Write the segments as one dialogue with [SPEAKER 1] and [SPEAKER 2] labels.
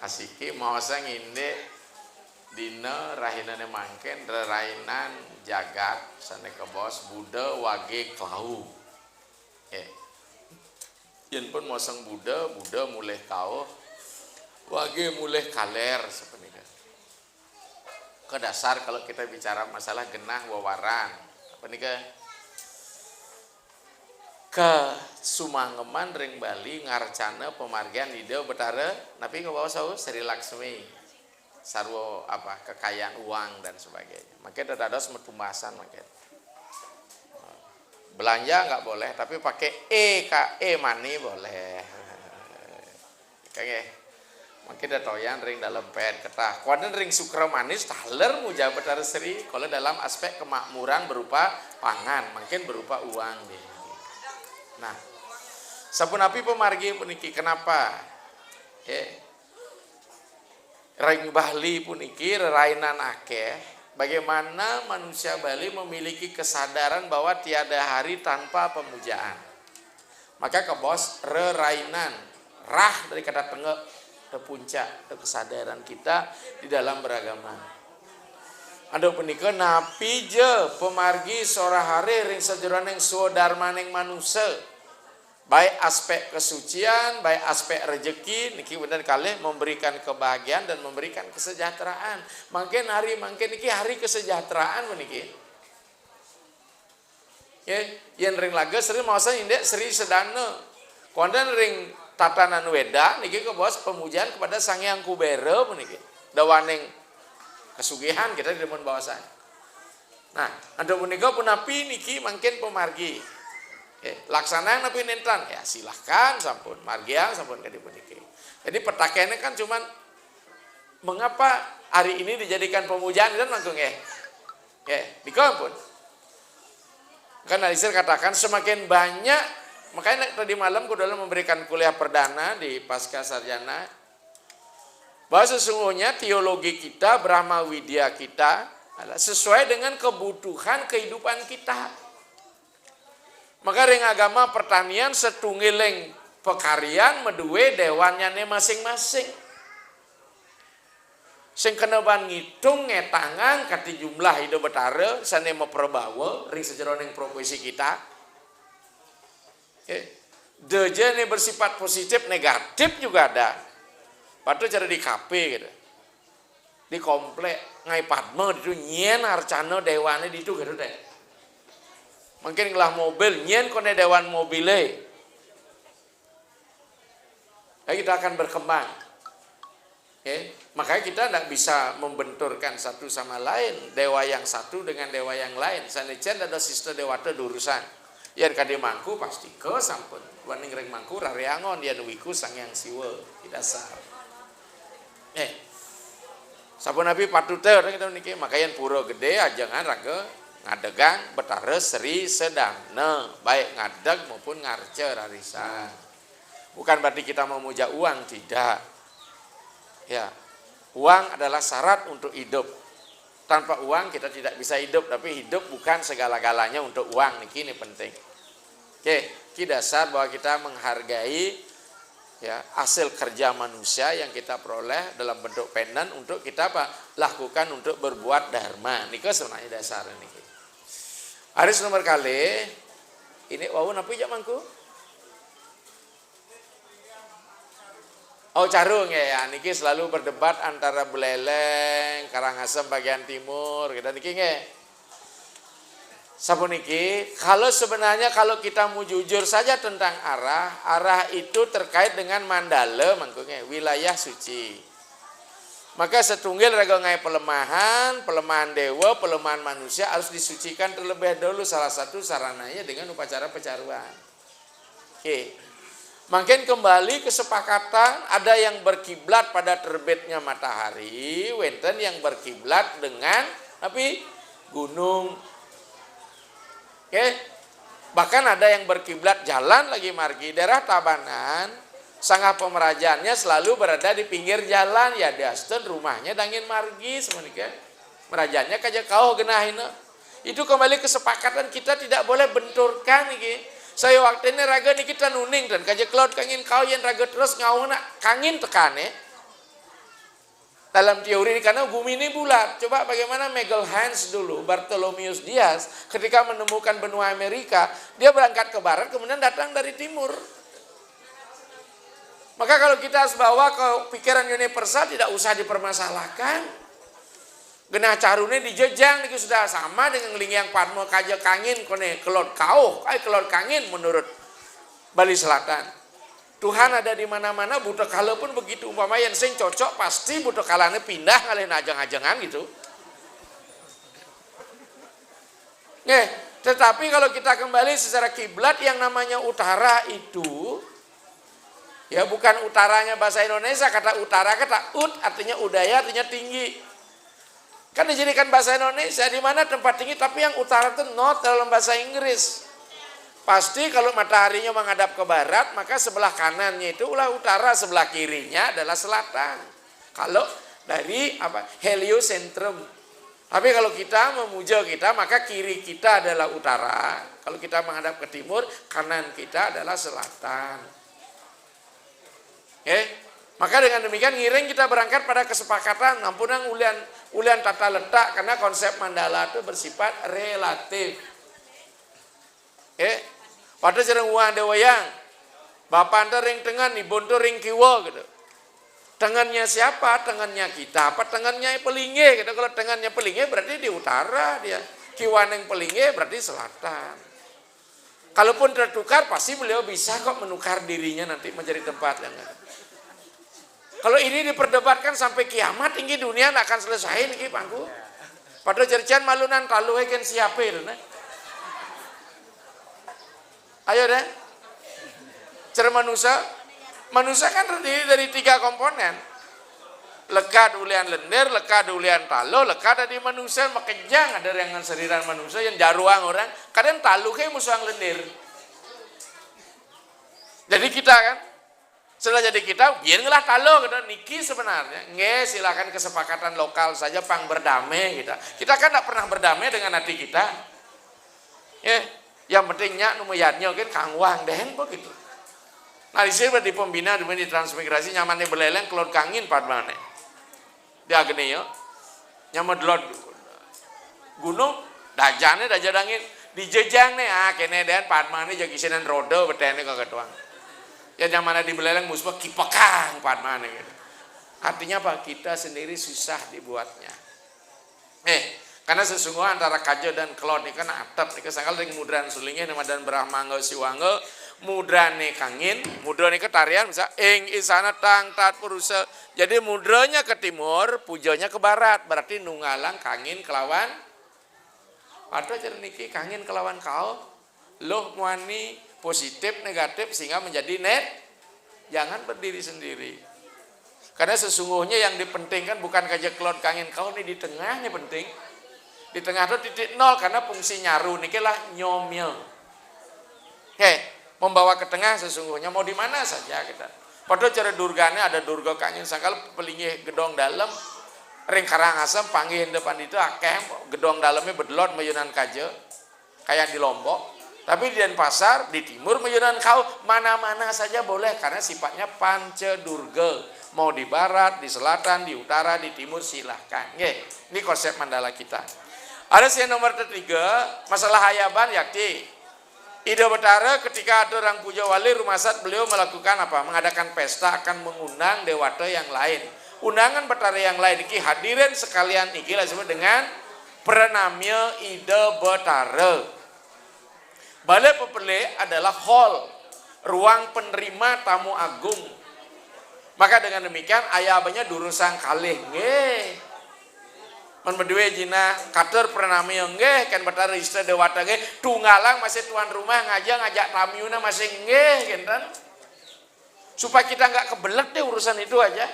[SPEAKER 1] asiki mausa nginde dina rahinane mangken rerainan jagat sane ke bos Buddha wage klau yen pun moseng Buddha mulai kau wage mulai kaler sepenika ke dasar kalau kita bicara masalah genah wawaran apa nika ke Sumangeman ring Bali ngarcana pemargian ide betara tapi ke bawah saus Sri Laksmi sarwo apa kekayaan uang dan sebagainya. Makanya ada pembahasan makanya. Belanja nggak boleh, tapi pakai money boleh. Kayak mungkin ada toyan ring dalam pen ketah. Kuaden ring sukra manis taler muja betara seri. Kalau dalam aspek kemakmuran berupa pangan, mungkin berupa uang deh. Nah, sabun api pemargi puniki kenapa? Ring Bali puniki rerainan akeh. Bagaimana manusia Bali memiliki kesadaran bahwa tiada hari tanpa pemujaan. Maka ke bos rerainan rah dari kata tengah ke puncak ke kesadaran kita di dalam beragama. Ada punika napi je pemargi sora hari ring sajeroning sudarmaning manusia. Baik aspek kesucian, baik aspek rezeki, niki benar kali memberikan kebahagiaan dan memberikan kesejahteraan. Mungkin niki hari kesejahteraan niki. Ya, yang ring laga sering masa indek seri sedana. Kondan ring tatanan weda niki ke bos pemujaan kepada Sang Hyang Kubera niki. Dawaning kesugihan kita di depan bawah saya. Nah, ada punika punapi niki mungkin pemargi. Laksana napi nentan ya silahkan sampun margiang sampun kadi puniki. Jadi petakaiannya kan cuman mengapa hari ini dijadikan pemujaan dan mangkung dikampun. Kan Alisir katakan semakin banyak makanya tadi malam aku dalam memberikan kuliah perdana di pasca sarjana bahwa sesungguhnya teologi kita Brahma Widya kita adalah sesuai dengan kebutuhan kehidupan kita. Maka ring agama pertanian setunggiling pekarian medue dewannya masing-masing. Sing kena ban ngitung ngetangan kati jumlah hidup betara sane memperbawa ring sejeroning profesi kita. Deje bersifat positif negatif juga ada. Patu cara di KP gitu. Di komplek ngai Padma itu nyen arcana dewane di itu gitu deh. Mungkin ngelah mobil nyen kone dewan mobile. Kita akan berkembang. Makanya kita tidak bisa membenturkan satu sama lain dewa yang satu dengan dewa yang lain. Sanecen ada sistem dewata durusan. Yang kade mangku pasti ke sampun. Waning reng mangku rareangon dia nuwiku Sang Hyang Siwa dasar. Sampun Nabi patute kita niki makayan pura gede ajangan raga ngadegang betara seri sedana baik ngadeg maupun ngarce rarisan. Bukan berarti kita memuja uang, tidak. Ya, uang adalah syarat untuk hidup. Tanpa uang kita tidak bisa hidup, tapi hidup bukan segala-galanya untuk uang. Ini penting. Kita dasar bahwa kita menghargai ya hasil kerja manusia yang kita peroleh dalam bentuk penen untuk kita lakukan untuk berbuat dharma. Niko sebenarnya dasar niki. Aris nomor kali ini wau napi jamanku. Oh carung ya niki selalu berdebat antara Buleleng, Karangasem bagian timur kita niki nge. Sampun niki kalau sebenarnya kalau kita mau jujur saja tentang arah itu terkait dengan Mandala mangkungnya wilayah suci. Maka setunggal raga ngai pelemahan dewa, pelemahan manusia harus disucikan terlebih dahulu salah satu sarananya dengan upacara pecaruan. Makin kembali kesepakatan ada yang berkiblat pada terbitnya matahari, wenten yang berkiblat dengan gunung. Bahkan ada yang berkiblat jalan lagi margi daerah Tabanan. Sangat pemerajaannya selalu berada di pinggir jalan ya dasten rumahnya dangin margi semenika. Merajanya kaja kau genahina. Itu kembali kesepakatan kita tidak boleh benturkan niki. Saya waktu ini raga niki kita nuning dan kaja cloud kangin kau yang raga terus ngauna kangin tekane. Dalam teori ini, karena bumi ini bulat. Coba bagaimana Magelhaens dulu, Bartholomeus Diaz, ketika menemukan benua Amerika, dia berangkat ke barat, kemudian datang dari timur. Maka kalau kita harus bawa ke pikiran universal, tidak usah dipermasalahkan. Genah carune dijejang, itu sudah sama dengan lingyang padmo kaja kangin, kone kelot kauh, kelot kangin menurut Bali Selatan. Tuhan ada di mana-mana, buta kala pun begitu. Umpama yang sing cocok pasti buta kalanya pindah kalian ajang-ajangan gitu. Tetapi kalau kita kembali secara kiblat, yang namanya utara itu ya bukan utaranya bahasa Indonesia, kata utara kata ut artinya udaya, artinya tinggi. Kan dijadikan bahasa Indonesia di mana tempat tinggi, tapi yang utara itu not dalam bahasa Inggris. Pasti kalau mataharinya menghadap ke barat, maka sebelah kanannya itu ulah utara, sebelah kirinya adalah selatan. Kalau dari heliocentrum. Tapi kalau kita memuja kita, maka kiri kita adalah utara. Kalau kita menghadap ke timur, kanan kita adalah selatan. Maka dengan demikian ngiring kita berangkat pada kesepakatan, ampunang ulian tata letak, karena konsep mandala itu bersifat relatif. Pada jarang uang ada wayang, bapak anda ring tengan, ibu anda ring kiwa gitu. Tangannya siapa? Tangannya kita. Apa tangannya pelinge? Gitu. Kalau tangannya pelinge berarti di utara dia. Kiwan yang pelinge berarti selatan. Kalaupun tertukar pasti beliau bisa kok menukar dirinya nanti menjadi tempat yang ada. Kalau ini diperdebatkan sampai kiamat, tinggi dunia tidak akan selesai nih pangku. Padahal jerjan malunan talu kan siapa itu, nah. Ayo deh, cara manusia kan terdiri dari 3 komponen. Lekad ulian lender, lekad ulian talo, lekad dari manusia makejang ada yang seriran manusia yang jaruang orang, kadang talo kayak musuh lender. Jadi kita kan, setelah jadi kita, biarlah talo kita niki sebenarnya. Silakan kesepakatan lokal saja, pang berdamai kita. Kita kan tidak pernah berdamai dengan hati kita. Yang pentingnya numuyatnya kan kangwang deh begitu. Nah di sini di pembina di transmigrasi nyamannya beleleng kelot kangin padmane. Dia gini yo, nyaman delot gunung dajane dajadangin dijejang nih kene dan padmane jagisinan roda betene kagak tuang. Ya nyamannya di beleleng musbah kipekang padmane gitu. Artinya apa? Kita sendiri susah dibuatnya. Karena sesungguhnya antara kajo dan kelot ini kan atap ini kesangkal dengan mudran sulingnya nama dan berahmangga siwangga mudrane kangin mudrane ke tarian bisa ing isana tang tat purusa. Jadi mudranya ke timur, pujonya ke barat, berarti nunggalang kangin kelawan atau niki kangin kelawan kau loh muani positif negatif sehingga menjadi net. Jangan berdiri sendiri. Karena sesungguhnya yang dipentingkan bukan kaja kelot kangin kau ini di tengah ini penting. Di tengah itu titik nol karena fungsi nyaru niki lah nyomil. Membawa ke tengah sesungguhnya mau di mana saja kita. Padahal cara durgane ada durga kangin sangkal pelingih gedong dalam ring karangasem panggih depan itu akeh gedong dalamnya bedelot mayunan kaje kayak di Lombok. Tapi di Denpasar di timur mayunan kau mana-mana saja boleh karena sifatnya panca durga. Mau di barat, di selatan, di utara, di timur silahkan. Ini konsep mandala kita. Ada yang nomor 3, masalah hayaban yakti. Ida Betara ketika ada orang puja wali rumasat beliau melakukan apa? Mengadakan pesta akan mengundang dewata yang lain. Undangan Betara yang lain iki hadirin sekalian iki lah disebut dengan pranamya Ida Betara. Balai Pepele adalah hall, ruang penerima tamu agung. Maka dengan demikian ayabanya durusang kalih nggih. Berdua jina kater pranami nggih kan Betara istri dewata nggih tunggalang masih tuan rumah ngajak tamunya masih nggih kan supaya kita nggak kebelet deh urusan itu aja.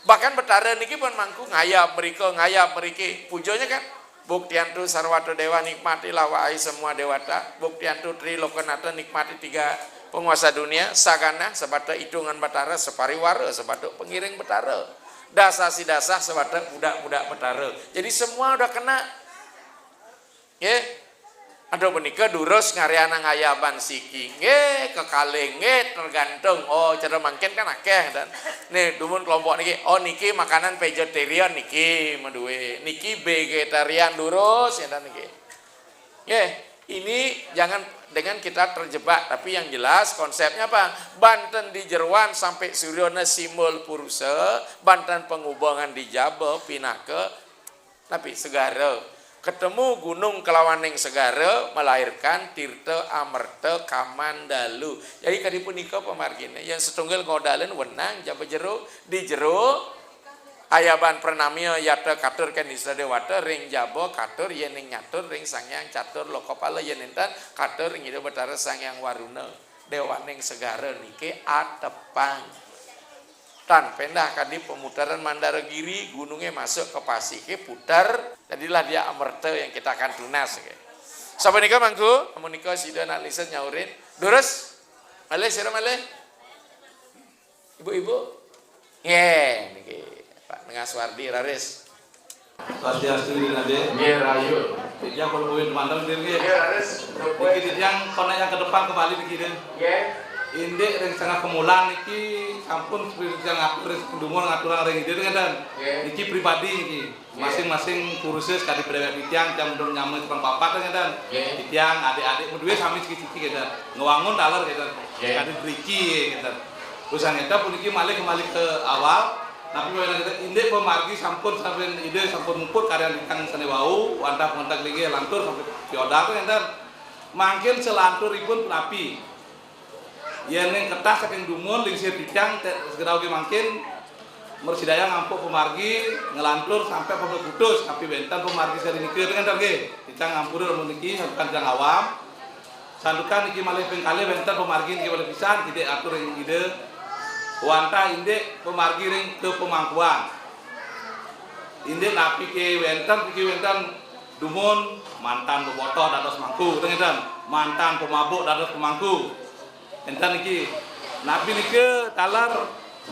[SPEAKER 1] Bahkan Betara niki pun mangku ngayap meriki pujonya kan buktiantu sarwata dewa nikmatilah wahai semua dewata buktiantu tri lokanata nikmati 3 penguasa dunia sagana sebata hitungan Betara separiwara sebata pengiring Betara dasar si dasar sebatas budak-budak Betara. Jadi semua udah kena. Ada menikah durus ngareana ngayaban siki nge kekaleng nge tergantung cara mangken kan akeh dan nih dumun kelompok niki niki makanan vegetarian niki medue niki vegetarian durus ya dan niki ini jangan dengan kita terjebak tapi yang jelas konsepnya apa Banten di Jeruan sampai Suryona Simbol Puruse Banten penghubungan di Jabo Pinake tapi segara ketemu gunung kelawaning segara melahirkan Tirta Amerta Kamandalu. Jadi kadi punika pemargine yang setunggal ngodalen wenang jaba jero di jero ayaban pranamya yata katur kan Isra Dewata ring jaba katur yen ing nyatur ring sangyang catur lokapala yen enten katur ing Ida Betara Sangyang Waruna. Dewaning segara niki atepang. Tan pendah kadi pemutaran Mandaragiri gunungnya masuk ke Pasike putar jadilah dia Amerta yang kita akan tunas sampai nikah mangku menikah sida nak lisan nyaurin durus malih sira malih ibu-ibu niki Pak Nengaswardi Raris
[SPEAKER 2] Swastiastu Nade
[SPEAKER 1] nggih rayu
[SPEAKER 2] yang perluin mandang diri
[SPEAKER 1] nggih Raris
[SPEAKER 2] niki yang kona yang ke depan kembali niki
[SPEAKER 1] nggih
[SPEAKER 2] indek yang setengah kemulan niki sampun seperti yang ngatur pendumur ngaturan ring ide dengan niki pribadi niki masing-masing kursus kadi pedewek pitiang jam dulu nyamu kurang papat dengan pitiang adik-adik berdua sami ciki-ciki gitu ngewangun talar gitu kadi beriki gitu urusan kita pun niki malih kembali ke awal tapi kalau kita indek pemargi sampun sampai ide sampun mumput karya dikang sanewau wantah pengentak lagi lantur sampai piodar dengan mungkin selantur pun api yang kertas saking dumun lingsir bidang segera oke makin mersidaya ngampuk pemargi ngelantur sampai pondok kudus tapi bentan pemargi seri niki dengan target kita ngampur rumah niki sandukan jang awam sandukan niki malih pengkali bentan pemargi niki boleh pisan kita atur yang ide wanta indek pemargi ring ke pemangkuan indek napi ke bentan dumun mantan bobotoh dados mangku dengan mantan pemabuk dados pemangku enten iki nabi niki talar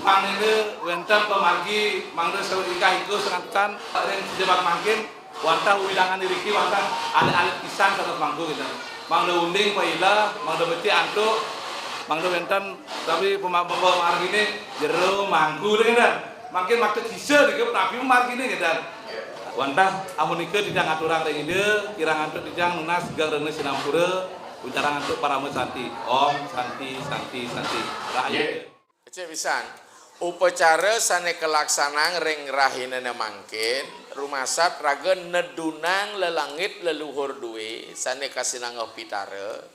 [SPEAKER 2] mangene wenten pemargi mangde sewika iku sengatan ring sejebat mangkin wantah wilangan diriki wantah alit-alit pisan terus mangku gitu mangde unding paila mangde beti antuk mangde wenten tapi pemargi ini jero mangku dengan makin maksud bisa dike tapi pemargi ini gitu wantah amun niki tidak ngaturang ring ide kira ngantuk dijang nunas gang rene sinampura Uncaran untuk para santi, Om santi rahayu.
[SPEAKER 1] Cek pisan. Upacara sane kelaksanaan ring rahinana mangkin, rumasat raga nedunang lelangit leluhur duwe sane kasinang pitara.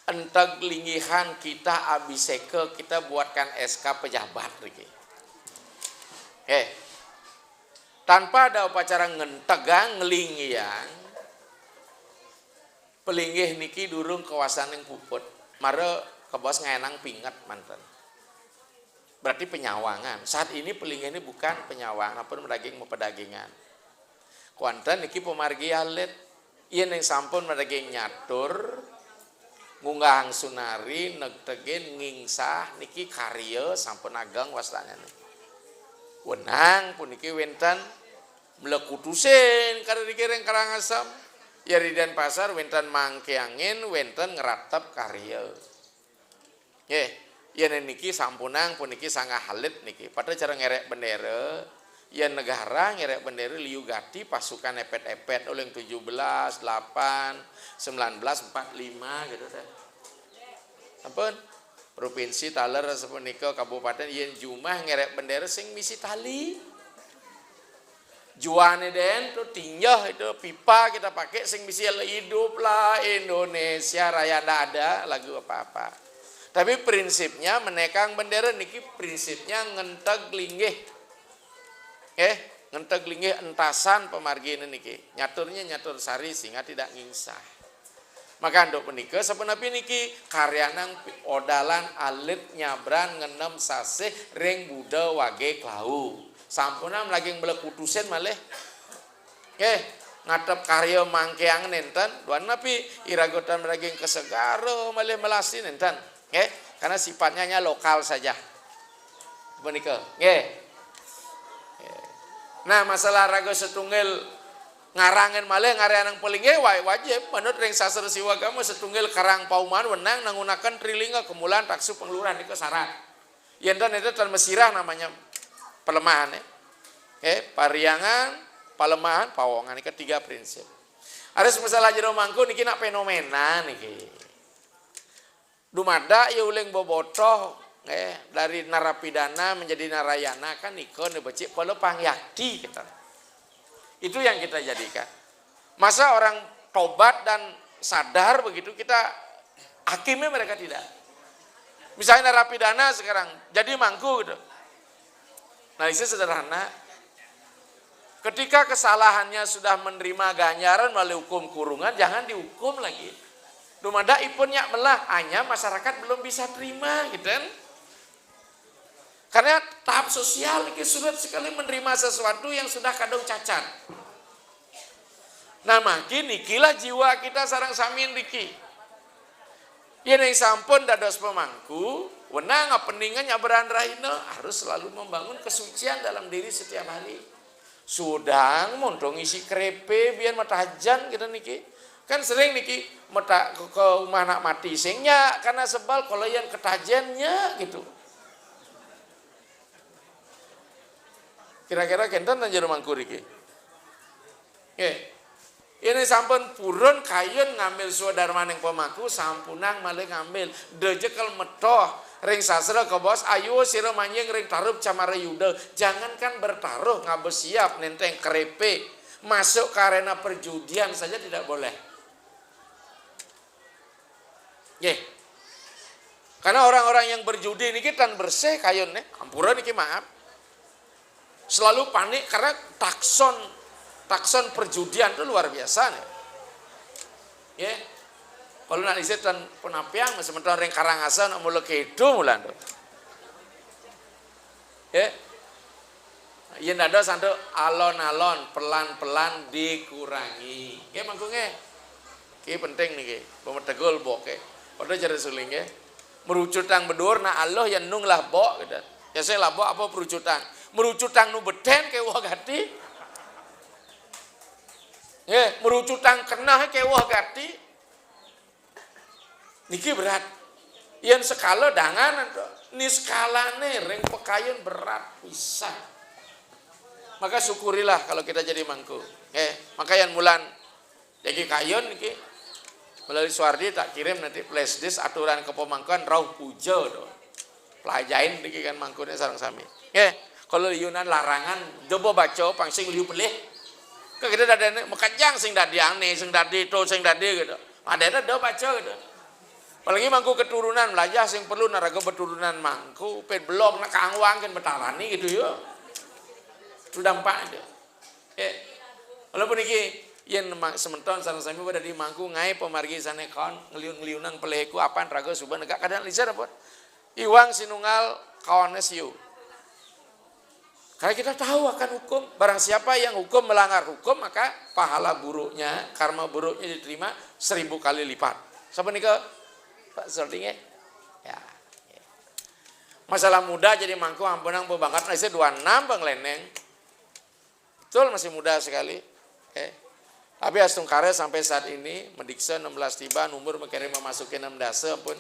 [SPEAKER 1] Enteg linggihan kita abiseke kita buatkan SK pejabat riki. Tanpa ada upacara ngentegang ngelinggian pelinggih niki durung kawasan yang puput mare kebos ngaenang pingat mantan berarti penyawangan saat ini pelinggih ini bukan penyawangan apa medaging mau pedagingan kuantan niki pemargi alit yen yang sampun medaging nyatur ngunggahang sunari negtegen ngingsah niki karya sampun ageng wastanya wenang pun niki wenten mlekutusen kada dikireng Karangasem ya di Denpasar wenten mangke angin wenten ngeratap karya ya niki sampunang pun niki sangat halit niki pada cara ngerek bendera ya negara ngerek bendera liu gati pasukan epet-epet oleh 17 8 19 45 gitu teh ampun provinsi taler sepunika kabupaten yen jumah ngerek bendera sing misi tali juane den tuh tinjah itu pipa kita pakai sing misi hiduplah Indonesia Raya ndak ada lagu apa-apa. Tapi prinsipnya menekang bendera niki prinsipnya ngenteg linggih. Ngenteg linggih entasan pemargi niki. Nyaturnya nyatur sari sehingga tidak ngingsah. Maka ndok menika sapunapi niki karyanang odalan alit nyabran ngenem sasih ring Buddha wage klau. Sampunam lagi melekutusen malih ngatep karya mangkeang nenten duan napi iragotan lagi kesegaro malih melasi nenten karena sifatnya hanya lokal saja menika nah masalah raga setunggal ngarangan malih ngareanang pelinge wajib menurut ring sastra siwagama setunggal karang pauman wenang nanggunakan trilinga kemulan taksu pengeluaran itu syarat. Yen dan itu tan mesirah namanya pelemahan pariangan, palemahan, pawongan ini ketiga prinsip. Ada masalah jero mangku niki nak fenomena niki. Dumada ya uling bobotoh dari narapidana menjadi narayana kan niko nebecik polo pangyakti kita. Itu yang kita jadikan. Masa orang tobat dan sadar begitu kita hakimnya mereka tidak. Misalnya narapidana sekarang jadi mangku gitu. Nah itu sederhana. Ketika kesalahannya sudah menerima ganjaran melalui hukum kurungan, jangan dihukum lagi. Dumada ipun nyak melah, hanya masyarakat belum bisa terima, gitu kan? Karena tahap sosial ini sulit sekali menerima sesuatu yang sudah kadang cacat. Nah makin nikilah jiwa kita sarang samin riki. Yang sampun dados pemangku, wenang peningannya berandahina harus selalu membangun kesucian dalam diri setiap hari. Sudang montong isi krepe biar mata hajan kita niki. Kan sering niki mata ke rumah nak mati singnya karena sebal kalau yang ketajannya gitu. Kira-kira kentan dan jero mangku iki. Ini sampun purun kayun ngambil saudara maning pemaku sampunang malih ngambil dejekel metoh ring sastra ke bos ayo sira manjing ring taruh camara yuda jangankan bertaruh ngabes siap nenteng krepe masuk ke arena perjudian saja tidak boleh. Karena orang-orang yang berjudi ini kan bersih kayun ampura niki maaf. Selalu panik karena takson perjudian itu luar biasa nih. Kalau nak lihat dan penapiang sementara ring Karangasem nak mula kedo mulan tu. Yen ada santo alon-alon pelan-pelan dikurangi. Mangku nge. Ki penting nih pemetegol bok pada cara suling merucutang bedur na Allah yang nung lah bok gitu. Ya saya lah bok apa perucutang. Merucutang nu beden ke wah gati. Merucutang kena ke wah gati. Niki berat. Yang skala dangan ni skalane ring pekayun berat bisa. Maka syukurilah kalau kita jadi mangku. Maka yang mulan jadi kayun niki melalui Suwardi tak kirim nanti flash disk aturan kepemangkuan rauh puja do. Pelajain niki kan mangkunya sareng sami. Kalau Yunan larangan coba baca pangsing liu pelih. Ke kita dadane mekajang sing dadi aneh sing dadi to sing dadi gitu. Adene do baca gitu. Apalagi mangku keturunan belajar sing perlu naraga keturunan mangku pet belum nak kangwang kan betarani gitu ya. Sudah empat itu. Walaupun iki yen sementon sareng sami pada di mangku ngai pemargi sane kon ngeliun-ngeliunang peleku apaan raga suban negak kadang lisan apa? Iwang sinunggal kawane siu. Karena kita tahu akan hukum, barang siapa yang hukum melanggar hukum maka pahala buruknya, karma buruknya diterima 1000 kali lipat. Siapa nih ke Pak Sortingnya? Ya. Masalah muda jadi mangku ampunang bebangkat nasi 26 bang leneng. Betul masih muda sekali. Tapi astung kare sampai saat ini mendiksa 16 tiba umur mengirim memasuki 6 dasa pun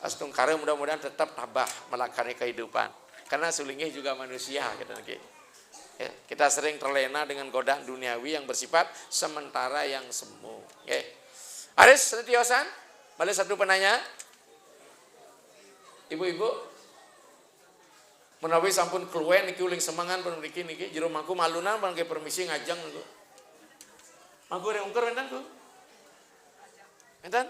[SPEAKER 1] astung kare mudah-mudahan tetap tabah melakani kehidupan. Karena sulingnya juga manusia kita sering terlena dengan godaan duniawi yang bersifat sementara yang semu. Aris Setiosan, balik satu penanya. Ibu-ibu menawi sampun keluwen niki uling semangan pun niki jero mangku malunan bangke permisi ngajang niku. Mangku rek ungkur enten ku. Enten?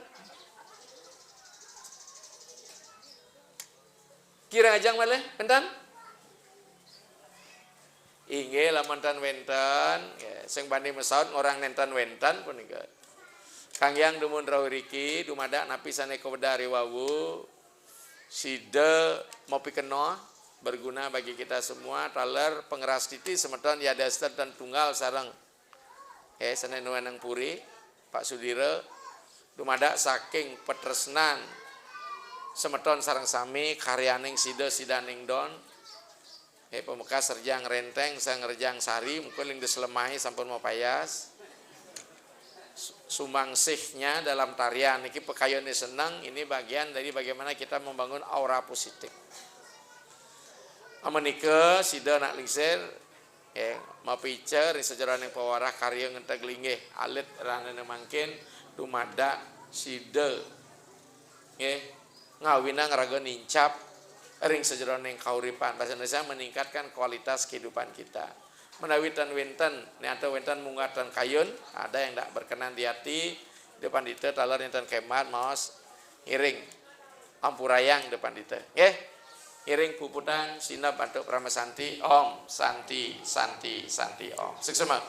[SPEAKER 1] Kira ngajang malih enten? Inggih lamun tan wenten, sing bani mesaut ngorang nenten wenten punika. Kang Yang dumun rawuh riki dumada napi saneka wedari wawu. Side mopi keno berguna bagi kita semua taler pengeras titi semeton ya dasar dan tunggal sareng sanen wenang puri Pak Sudira dumada saking petresnan semeton sareng sami karyaning sida sidaning don pemekas serjang renteng sang rejang sari mungkin ling diselemahi sampun mau payas sumbangsihnya dalam tarian. Niki pekayun senang, ini bagian dari bagaimana kita membangun aura positif. Amenike sida nak lingsir ya mapicer sejarah yang pawarah karya ngenteg linggih alit ranane mangkin dumada sida ya ngawina ngaraga nincap ring sejarah yang kauripan bahasa Indonesia meningkatkan kualitas kehidupan kita. Menawi tan wenten atau wenten mungatan kayun ada yang tak berkenan di hati depan dite talar enten kemat maos ngiring ampurayang depan dite nggih. Iring puputan sinap bantuk Pramasanti Om Santi Santi Santi Om. Seksama.